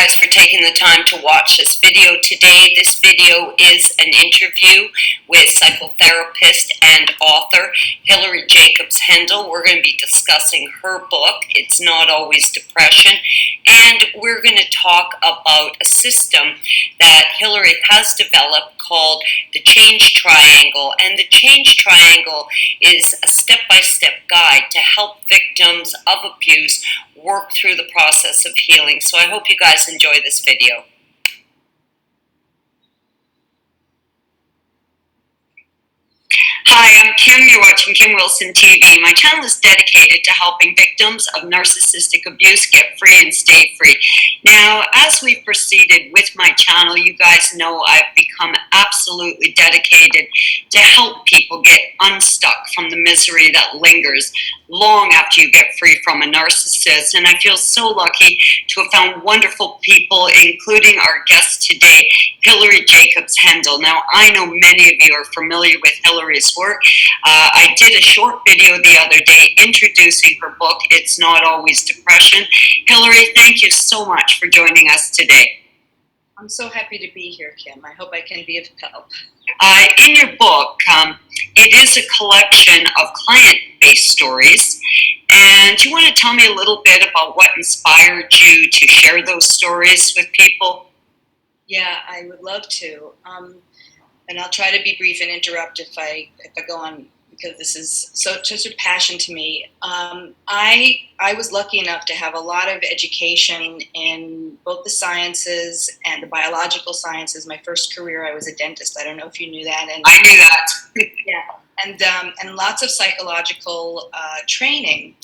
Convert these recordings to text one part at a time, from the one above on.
guys for taking the time to watch this video today. This video is an interview with psychotherapist and author Hilary Jacobs Hendel. We're going to be discussing her book, It's Not Always Depression, and we're going to talk about a system that Hilary has developed called the Change Triangle. And the Change Triangle is a step-by-step guide to help victims of abuse work through the process of healing. So I hope you guys enjoy this video. Hi, I'm Kim. You're watching Kim Wilson TV. My channel is dedicated to helping victims of narcissistic abuse get free and stay free. Now, as we've proceeded with my channel, you guys know I've become absolutely dedicated to help people get unstuck from the misery that lingers long after you get free from a narcissist. And I feel so lucky to have found wonderful people, including our guest today, Hilary Jacobs Hendel. Now, I know many of you are familiar with Hilary's work. I did a short video the other day introducing her book, It's Not Always Depression. Hilary, thank you so much for joining us today. I'm so happy to be here, Kim. I hope I can be of help. In your book, it is a collection of client-based stories. And do you want to tell me a little bit about what inspired you to share those stories with people? Yeah, I would love to. And I'll try to be brief and interrupt if I go on, because this is such a passion to me. I was lucky enough to have a lot of education in both the sciences and the biological sciences. My first career, I was a dentist. I don't know if you knew that. And I knew that. Yeah, and lots of psychological training.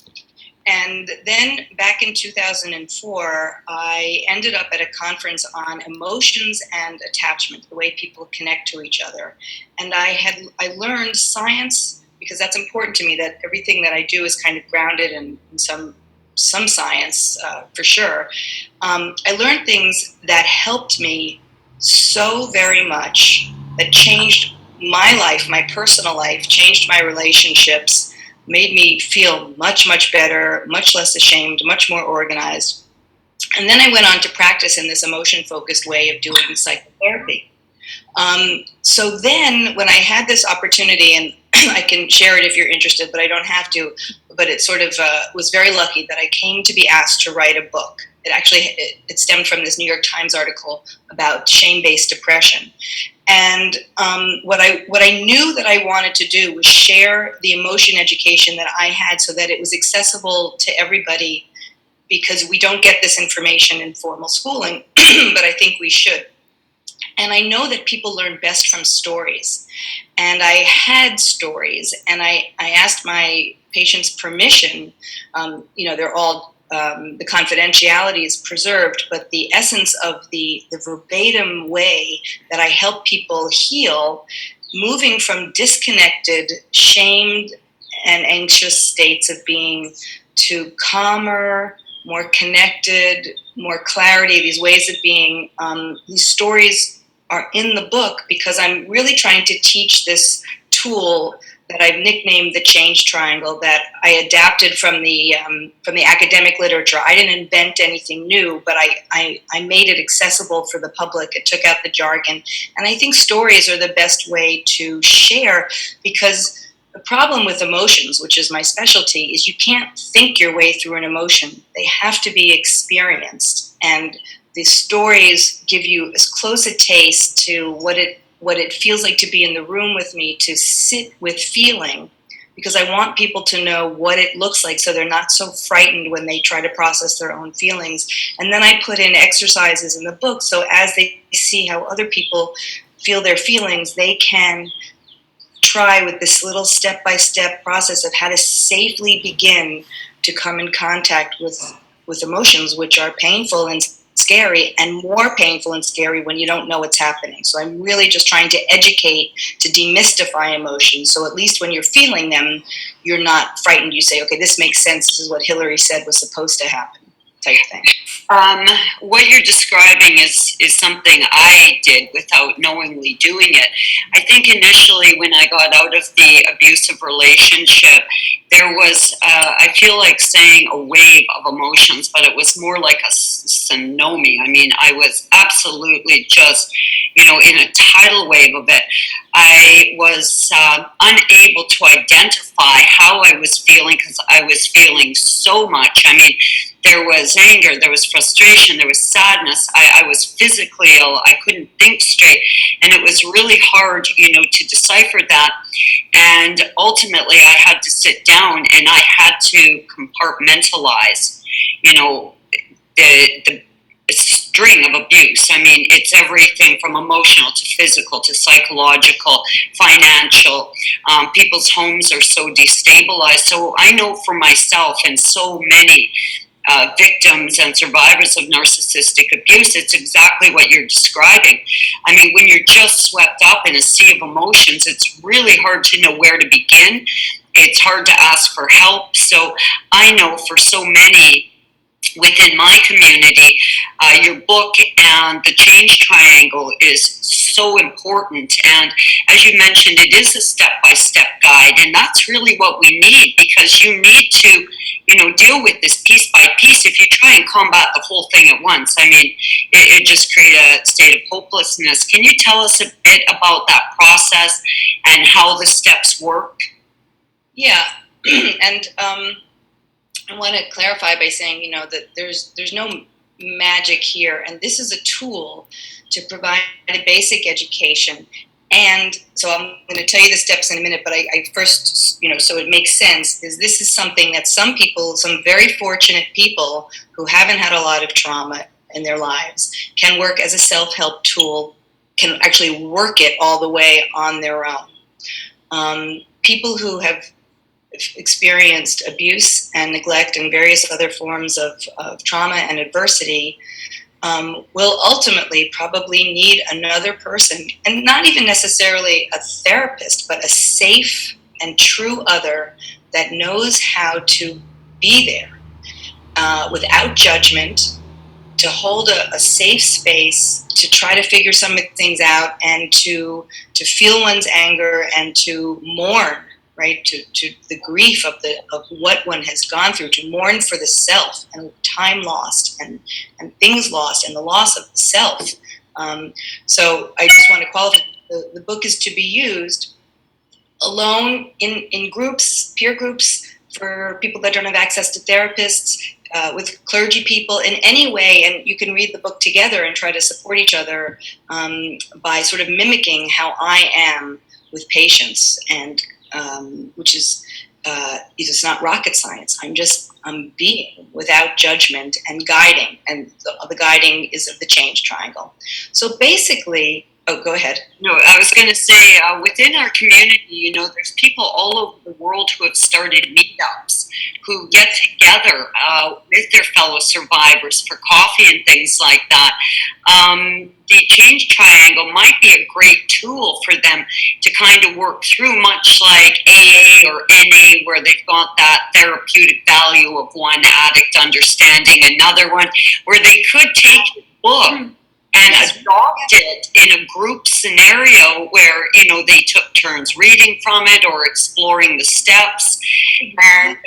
And then back in 2004, I ended up at a conference on emotions and attachment, the way people connect to each other. And I learned science, because that's important to me, that everything that I do is kind of grounded in some science, for sure. I learned things that helped me so very much, that changed my life, my personal life, changed my relationships, made me feel much, much better, much less ashamed, much more organized. And then I went on to practice in this emotion-focused way of doing psychotherapy. So then when I had this opportunity, and I can share it if you're interested, but I don't have to, but it sort of was very lucky that I came to be asked to write a book. It stemmed from this New York Times article about shame-based depression. And what I knew that I wanted to do was share the emotion education that I had so that it was accessible to everybody, because we don't get this information in formal schooling, but I think we should. And I know that people learn best from stories. And I had stories, and I asked my patients permission. They're all, the confidentiality is preserved, but the essence of the verbatim way that I help people heal, moving from disconnected, shamed, and anxious states of being to calmer, more connected, more clarity, these ways of being. These stories are in the book because I'm really trying to teach this tool that I've nicknamed the Change Triangle, that I adapted from the academic literature. I didn't invent anything new, but I made it accessible for the public. It took out the jargon. And I think stories are the best way to share, because the problem with emotions, which is my specialty, is you can't think your way through an emotion. They have to be experienced. And the stories give you as close a taste to what it feels like to be in the room with me, to sit with feeling, because I want people to know what it looks like so they're not so frightened when they try to process their own feelings. And then I put in exercises in the book, so as they see how other people feel their feelings, they can try with this little step-by-step process of how to safely begin to come in contact with emotions, which are painful and scary, and more painful and scary when you don't know what's happening. So I'm really just trying to educate, to demystify emotions, so at least when you're feeling them, you're not frightened. You say, okay, this makes sense. This is what Hilary said was supposed to happen. type thing. What you're describing is something I did without knowingly doing it. I think initially when I got out of the abusive relationship, there was, I feel like saying a wave of emotions, but it was more like a tsunami. I mean, I was absolutely just, in a tidal wave of it. I was unable to identify how I was feeling because I was feeling so much. I mean, there was anger, there was frustration, there was sadness. I was physically ill. I couldn't think straight. And it was really hard, to decipher that. And ultimately, I had to sit down and I had to compartmentalize, the string of abuse. I mean, it's everything from emotional to physical to psychological, financial. People's homes are so destabilized. So I know for myself and so many victims and survivors of narcissistic abuse, it's exactly what you're describing. I mean, when you're just swept up in a sea of emotions, it's really hard to know where to begin. It's hard to ask for help. So I know for so many within my community, your book and the change triangle is so important. And as you mentioned, it is a step-by-step guide, and that's really what we need, because you need to, deal with this piece by piece. If you try and combat the whole thing at once, I mean, it just creates a state of hopelessness. Can you tell us a bit about that process and how the steps work? Yeah, and I want to clarify by saying, that there's no magic here, and this is a tool to provide a basic education. And so I'm going to tell you the steps in a minute, but I first, so it makes sense, is this is something that some people, some very fortunate people who haven't had a lot of trauma in their lives, can work as a self-help tool, can actually work it all the way on their own. People who have experienced abuse and neglect and various other forms of trauma and adversity will ultimately probably need another person, and not even necessarily a therapist, but a safe and true other that knows how to be there without judgment, to hold a safe space, to try to figure some things out, and to feel one's anger and to mourn, right, to the grief of what one has gone through, to mourn for the self and time lost and things lost and the loss of the self. So I just want to qualify, the book is to be used alone, in groups, peer groups, for people that don't have access to therapists, with clergy people, in any way. And you can read the book together and try to support each other by sort of mimicking how I am with patients, and which is, it's not rocket science. I'm being without judgment and guiding, and the guiding is of the change triangle. So basically, oh, go ahead. No, I was going to say, within our community, there's people all over the world who have started meetups, who get together with their fellow survivors for coffee and things like that. The change triangle might be a great tool for them to kind of work through, much like AA or NA, where they've got that therapeutic value of one addict understanding another one, where they could take the book and adopt it in a group scenario where, they took turns reading from it or exploring the steps. And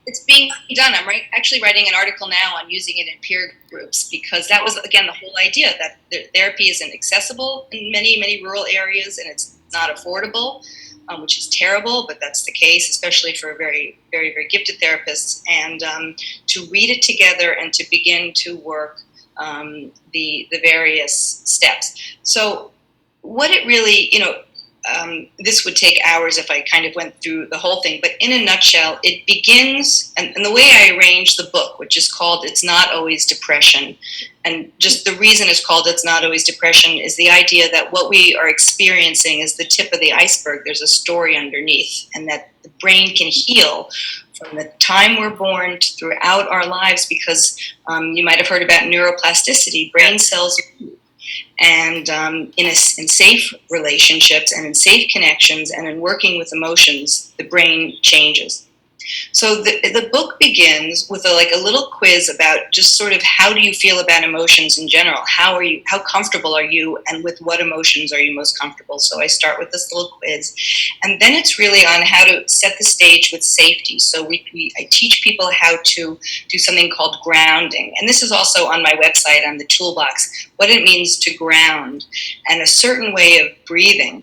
it's being done. I'm actually writing an article now on using it in peer groups, because that was, again, the whole idea, that therapy isn't accessible in many, many rural areas, and it's not affordable, which is terrible, but that's the case, especially for very, very, very gifted therapists. And to read it together and to begin to work the various steps. So what it really, this would take hours if I kind of went through the whole thing, but in a nutshell, it begins, and the way I arranged the book, which is called It's Not Always Depression, and just the reason it's called It's Not Always Depression is the idea that what we are experiencing is the tip of the iceberg. There's a story underneath, and that the brain can heal from the time we're born throughout our lives, because you might have heard about neuroplasticity. Brain cells, and in safe relationships and in safe connections and in working with emotions, the brain changes. So the book begins with a little quiz about just sort of how do you feel about emotions in general? How comfortable are you, and with what emotions are you most comfortable? So I start with this little quiz, and then it's really on how to set the stage with safety. So I teach people how to do something called grounding, and this is also on my website on the toolbox, what it means to ground, and a certain way of breathing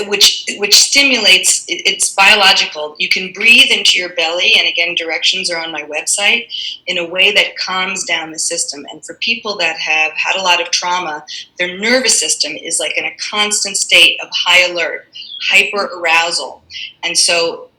which stimulates. It's biological. You can breathe into your belly, and again, directions are on my website, in a way that calms down the system. And for people that have had a lot of trauma, their nervous system is like in a constant state of high alert, hyper arousal. And so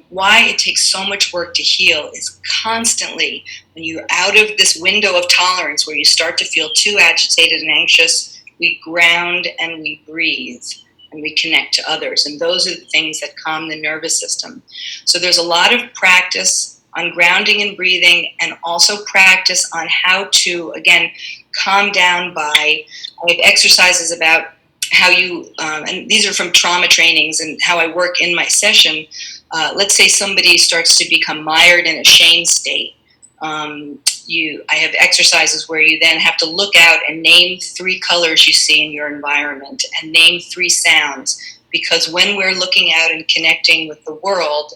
why it takes so much work to heal is constantly, when you're out of this window of tolerance where you start to feel too agitated and anxious, we ground and we breathe and we connect to others. And those are the things that calm the nervous system. So there's a lot of practice on grounding and breathing, and also practice on how to, again, calm down by, I have exercises about how you, and these are from trauma trainings and how I work in my session. Let's say somebody starts to become mired in a shame state. I have exercises where you then have to look out and name 3 colors you see in your environment, and name 3 sounds, because when we're looking out and connecting with the world,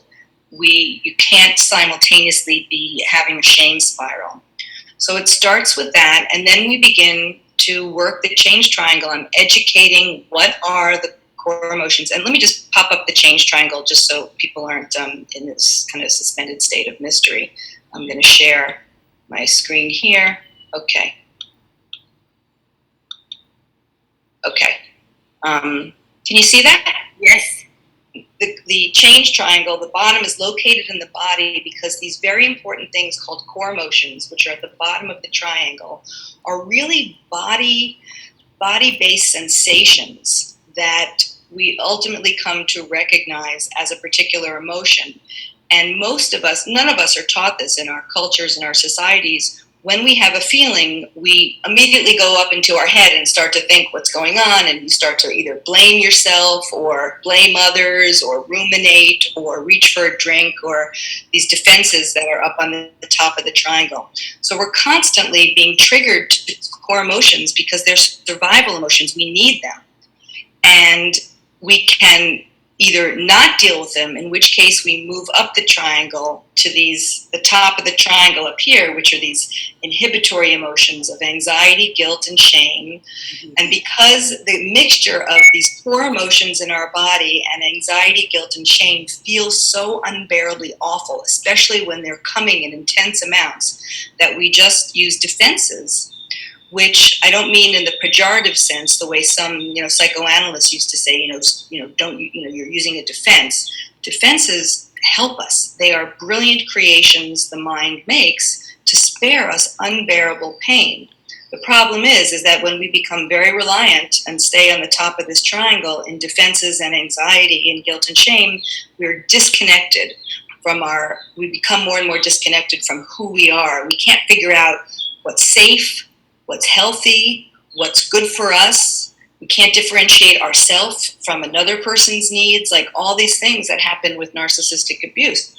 you can't simultaneously be having a shame spiral. So it starts with that, and then we begin to work the change triangle. I'm educating what are the core emotions. And let me just pop up the change triangle just so people aren't in this kind of suspended state of mystery. I'm going to share my screen here. Okay. Can you see that? Yes. The change triangle, the bottom is located in the body because these very important things called core emotions, which are at the bottom of the triangle, are really body-based sensations that we ultimately come to recognize as a particular emotion. And most of us, none of us are taught this in our cultures and our societies. When we have a feeling, we immediately go up into our head and start to think what's going on, and you start to either blame yourself or blame others or ruminate or reach for a drink, or these defenses that are up on the top of the triangle. So we're constantly being triggered to core emotions because they're survival emotions. We need them. And we can either not deal with them, in which case we move up the triangle to the top of the triangle up here, which are these inhibitory emotions of anxiety, guilt, and shame. Mm-hmm. And because the mixture of these core emotions in our body and anxiety, guilt, and shame feels so unbearably awful, especially when they're coming in intense amounts, that we just use defenses, which I don't mean in the pejorative sense, the way some psychoanalysts used to say, you're using a defense. Defenses help us. They are brilliant creations the mind makes to spare us unbearable pain. The problem is that when we become very reliant and stay on the top of this triangle in defenses and anxiety and guilt and shame, we're disconnected we become more and more disconnected from who we are. We can't figure out what's safe, what's healthy, what's good for us. We can't differentiate ourselves from another person's needs, like all these things that happen with narcissistic abuse.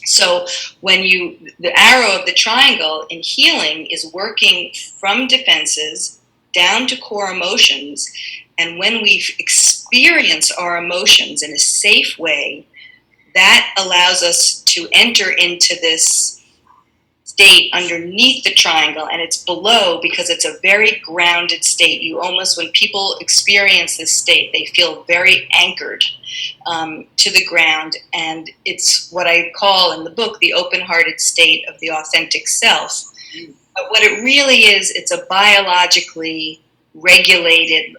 So the arrow of the triangle in healing is working from defenses down to core emotions. And when we experience our emotions in a safe way, that allows us to enter into this state underneath the triangle, and it's below because it's a very grounded state. When people experience this state, they feel very anchored to the ground, and it's what I call in the book the open-hearted state of the authentic self. But what it really is, it's a biologically regulated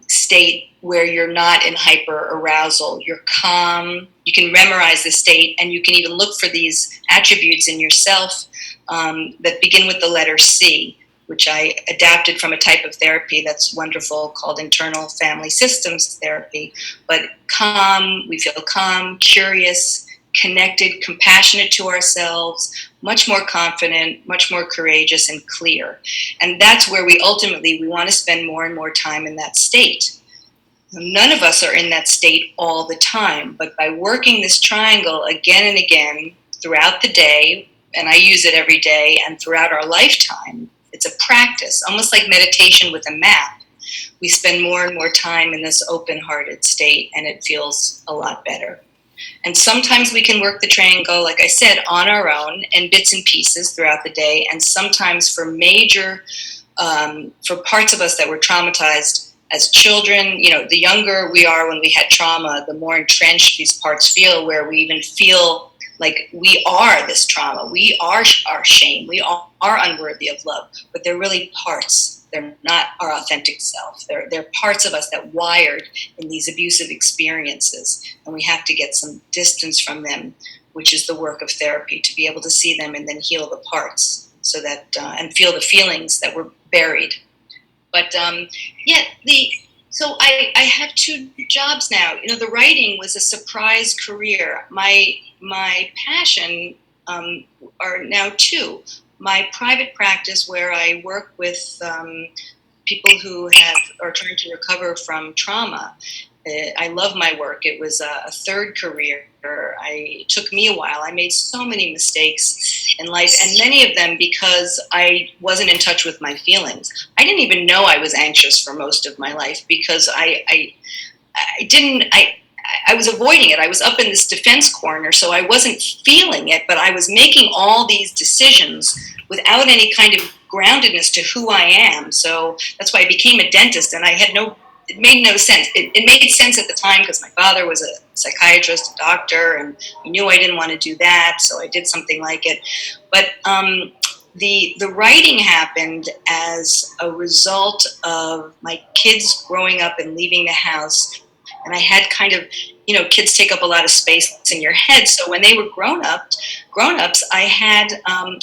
state where you're not in hyper arousal. You're calm. You can memorize the state, and you can even look for these attributes in yourself that begin with the letter C, which I adapted from a type of therapy that's wonderful called internal family systems therapy. But calm, we feel calm, curious, connected, compassionate to ourselves, much more confident, much more courageous, and clear. And that's where we want to spend more and more time in that state. None of us are in that state all the time, but by working this triangle again and again throughout the day, and I use it every day and throughout our lifetime, it's a practice, almost like meditation with a map. We spend more and more time in this open-hearted state, and it feels a lot better. And sometimes we can work the triangle, like I said, on our own in bits and pieces throughout the day, and sometimes for for parts of us that were traumatized as children, the younger we are when we had trauma, the more entrenched these parts feel, where we even feel like we are this trauma. We are our shame. We are unworthy of love, but they're really parts. They're not our authentic self. They're parts of us that wired in these abusive experiences, and we have to get some distance from them, which is the work of therapy, to be able to see them and then heal the parts, so that and feel the feelings that were buried. But so I have two jobs now. The writing was a surprise career. My passion are now two. My private practice, where I work with people who are trying to recover from trauma. I love my work. It was a third career. It took me a while. I made so many mistakes in life, and many of them because I wasn't in touch with my feelings. I didn't even know I was anxious for most of my life because I was avoiding it. I was up in this defense corner, so I wasn't feeling it, but I was making all these decisions without any kind of groundedness to who I am. So that's why I became a dentist, and it made no sense. It made sense at the time because my father was a psychiatrist, a doctor, and I knew I didn't want to do that, so I did something like it. But the writing happened as a result of my kids growing up and leaving the house. And I had kind of, kids take up a lot of space in your head. So when they were grown-ups, I had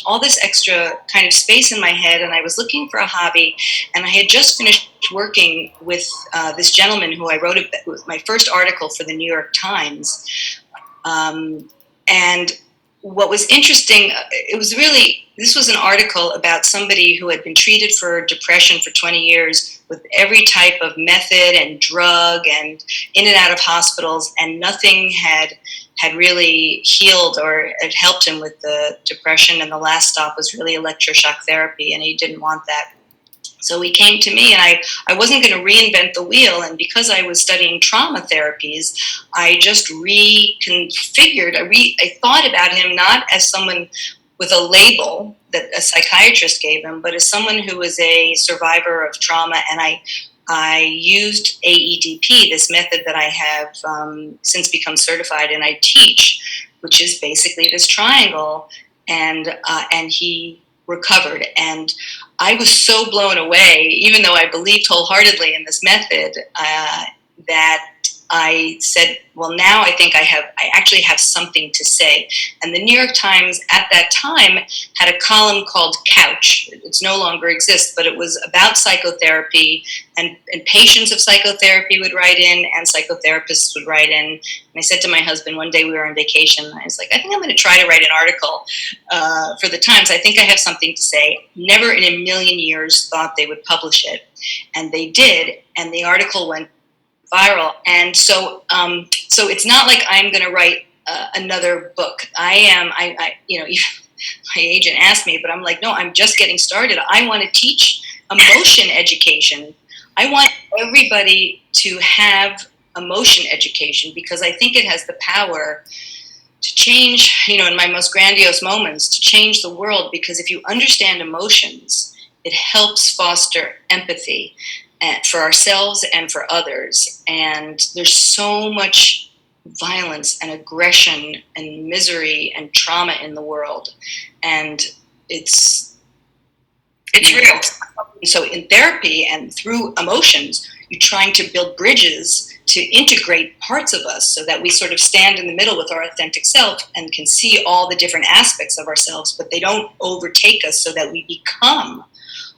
all this extra kind of space in my head, and I was looking for a hobby. And I had just finished working with this gentleman who I wrote my first article for the New York Times. And what was interesting, this was an article about somebody who had been treated for depression for 20 years with every type of method and drug and in and out of hospitals, and nothing had really healed or had helped him with the depression. And the last stop was really electroshock therapy, and he didn't want that. So he came to me, and I wasn't going to reinvent the wheel. And because I was studying trauma therapies, I just reconfigured. I thought about him not as someone with a label that a psychiatrist gave him, but as someone who was a survivor of trauma. And I used AEDP, this method that I have since become certified and I teach, which is basically this triangle. And he recovered. And I was so blown away, even though I believed wholeheartedly in this method, that I said, well, now I think I actually have something to say. And the New York Times at that time had a column called Couch. It no longer exists, but it was about psychotherapy, and patients of psychotherapy would write in, and psychotherapists would write in. And I said to my husband, one day we were on vacation, I was like, I think I'm going to try to write an article for the Times. I think I have something to say. Never in a million years thought they would publish it. And they did, and the article went viral. And so it's not like I'm going to write another book. My agent asked me, but I'm like, no, I'm just getting started. I want to teach emotion education. I want everybody to have emotion education, because I think it has the power to change, in my most grandiose moments, to change the world. Because if you understand emotions, it helps foster empathy for ourselves and for others. And there's so much violence and aggression and misery and trauma in the world, and it's real. So in therapy and through emotions, you're trying to build bridges to integrate parts of us so that we sort of stand in the middle with our authentic self and can see all the different aspects of ourselves, but they don't overtake us, so that we become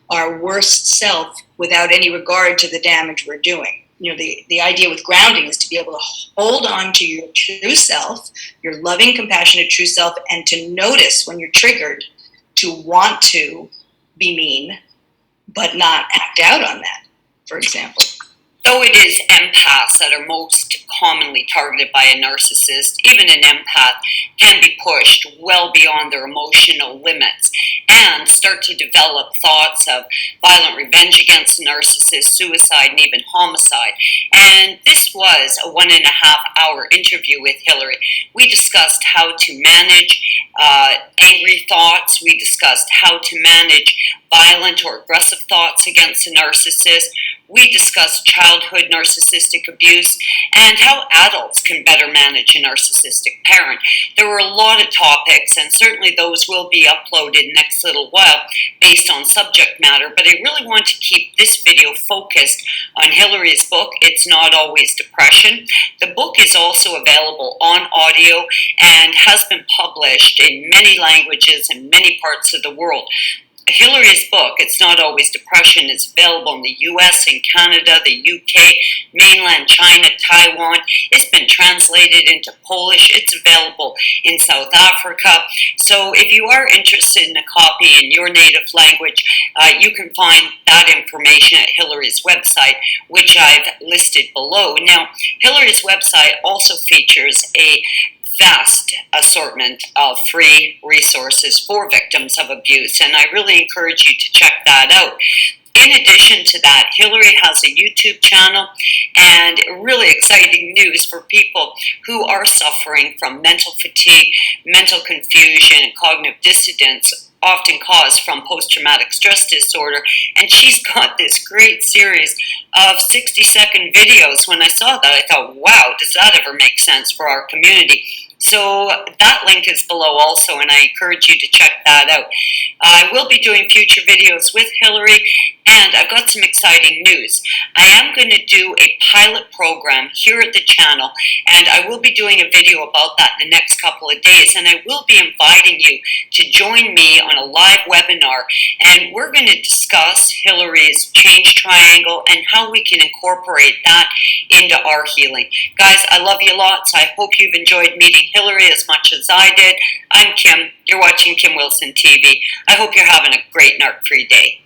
our worst self without any regard to the damage we're doing. The idea with grounding is to be able to hold on to your true self, your loving, compassionate true self, and to notice when you're triggered, to want to be mean, but not act out on that, for example. Though it is empaths that are most commonly targeted by a narcissist, even an empath can be pushed well beyond their emotional limits and start to develop thoughts of violent revenge against the narcissist, suicide, and even homicide. And this was a 1.5 hour interview with Hilary. We discussed how to manage angry thoughts. We discussed how to manage violent or aggressive thoughts against a narcissist. We discussed childhood narcissistic abuse and how adults can better manage a narcissistic parent. There were a lot of topics, and certainly those will be uploaded next little while based on subject matter, but I really want to keep this video focused on Hilary's book, It's Not Always Depression. The book is also available on audio and has been published in many languages in many parts of the world. Hilary's book, It's Not Always Depression, is available in the US and Canada, the UK, mainland China, Taiwan. It's been translated into Polish. It's available in South Africa. So if you are interested in a copy in your native language, you can find that information at Hilary's website, which I've listed below. Now, Hilary's website also features a vast assortment of free resources for victims of abuse, and I really encourage you to check that out. In addition to that, Hilary has a YouTube channel, and really exciting news for people who are suffering from mental fatigue, mental confusion, and cognitive dissonance, often caused from post-traumatic stress disorder. And she's got this great series of 60-second videos. When I saw that, I thought, wow, does that ever make sense for our community? So that link is below also, and I encourage you to check that out. I will be doing future videos with Hilary, and I've got some exciting news. I am going to do a pilot program here at the channel, and I will be doing a video about that in the next couple of days, and I will be inviting you to join me on a live webinar, and we're going to discuss Hilary's change triangle and how we can incorporate that into our healing. Guys, I love you lots. I hope you've enjoyed meeting Hilary as much as I did. I'm Kim. You're watching Kim Wilson TV. I hope you're having a great narc-free day.